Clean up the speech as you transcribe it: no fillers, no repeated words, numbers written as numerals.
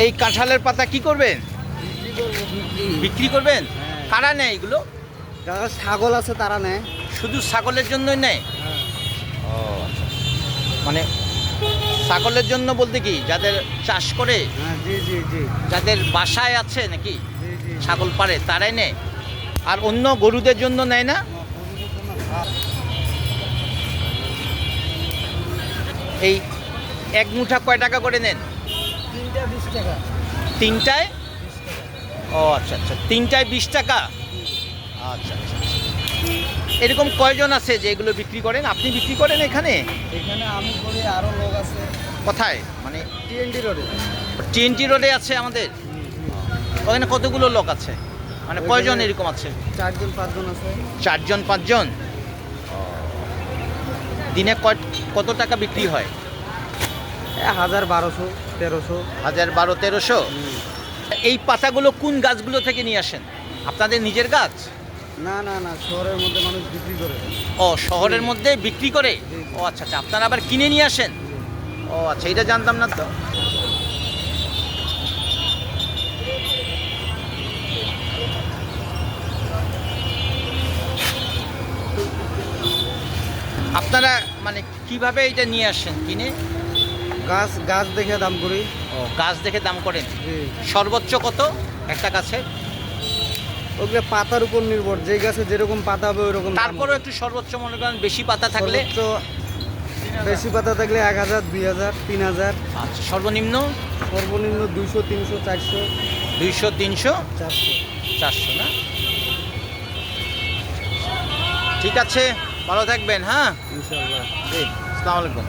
এই কাঁঠালের পাতা কি করবেন? বিক্রি করবেন? কারা নেয় এগুলো? যারা ছাগল আছে তারা নেয়। শুধু ছাগলের জন্যই নেয়? ও আচ্ছা। মানে ছাগলের জন্য বলতে কি যাদের চাষ করে, হ্যাঁ, জি জি জি যাদের বাসায় আছে নাকি জি জি। ছাগল পারে তারাই নেয়, আর অন্য গরুদের জন্য নেয় না? এই এক মুঠা কয় টাকা করে নেন? 3টা 20 টাকা। তিনটায়? ও আচ্ছা আচ্ছা, তিনটায় 20 টাকা। আচ্ছা আচ্ছা। এরকম কয়জন আছে যে এগুলো বিক্রি করেন? আপনি বিক্রি করেন এখানে? এখানে আমি করি, আরো লোক আছে। কোথায়? মানে টিএনডি রোডে। টিএনটি রোডে আছে আমাদের? ওখানে কতগুলো লোক আছে, মানে কয়জন এরকম আছে? 4জন 5জন আছে। 4জন 5জন? দিনে কত টাকা বিক্রি হয়? 1000 1200 1300। 1000 1200 1300? এই পাতাগুলো কোন গাছগুলো থেকে নিয়ে আসেন? আপনাদের নিজের গাছ? না না না, শহরের মধ্যে মানুষ বিক্রি করে। ও শহরের মধ্যে বিক্রি করে? জি। ও আচ্ছা আচ্ছা, আপনারা আবার কিনে নিয়ে আসেন? ও আচ্ছা, এটা জানতাম না তো। আপনারা মানে কিভাবে এটা নিয়ে আসেন কিনে? গাছ গাছ দেখে দাম করি। ও গাছ দেখে দাম করেন? জি। সর্বোচ্চ কত একটা গাছে? ওগুলো পাতার উপর নির্ভর, যে গাছে যেরকম পাতা হবে ওইরকম দাম। তারপরেও একটু সর্বোচ্চ মনে করেন বেশি পাতা থাকলে? সর্বোচ্চ বেশি পাতা থাকলে 1000 2000 3000। আচ্ছা, সর্বনিম্ন? সর্বনিম্ন 200 300 400 200 300 400। 400 না? ঠিক আছে, ভালো থাকবেন। হ্যাঁ, ইনশাআল্লাহ। জি, আসসালামু আলাইকুম।